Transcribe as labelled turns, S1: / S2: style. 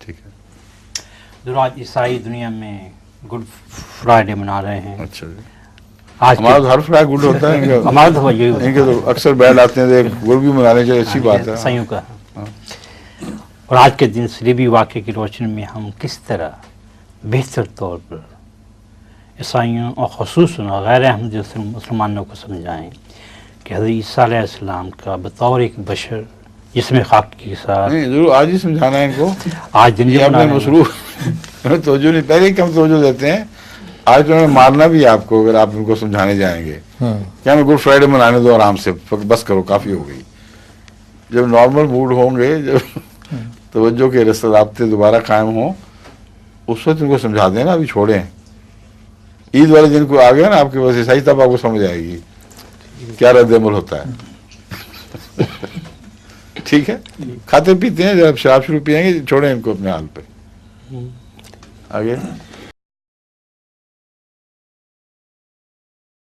S1: ठीक है।
S2: जो आज ईसाई दुनिया में गुड फ्राइडे मना रहे हैं।
S1: अच्छा जी।
S2: आज
S1: हमारा तो हर फ्राइडे गुड होता है, इनका
S2: हमारा तो यही
S1: इनके तो अक्सर बैड आते हैं, तो गुड भी मनाने चाहिए, अच्छी बात है।
S2: ईसाइयों का।
S1: हाँ।
S2: और आज के दिन सलीबी वाक़े की रोशनी में हम किस तरह बेहतर तौर पर ईसाइयों और ख़ुसूसन गैर अहमदी मुसलमानों को समझाएँ कि हज़रत ईसा अलैहिस्सलाम का बतौर एक बशर जिसमें खाक के साथ
S1: नहीं, जरूर आज ही समझाना है इनको।
S2: आज दिन
S1: ये अपने मसरूफ तवज्जो नहीं, पहले ही कम तवज्जो देते हैं, आज तो उन्हें मारना भी है आपको अगर आप उनको समझाने जाएंगे। क्या हमें गुड फ्राइडे मनाने दो आराम से, बस करो, काफ़ी हो गई। जब नॉर्मल मूड होंगे, जब तवज्जो के रास्ते दोबारा कायम हो, उस वक्त उनको समझा देना, अभी छोड़ें। ईद वाले दिन को आ गया ना आपके पास ईसाई, तब आपको समझ आएगी क्या रद्द-ए-अमल होता है। ठीक है, खाते पीते हैं, जब शराब शुरू पियेंगे, छोड़ें इनको अपने हाल पे। आगे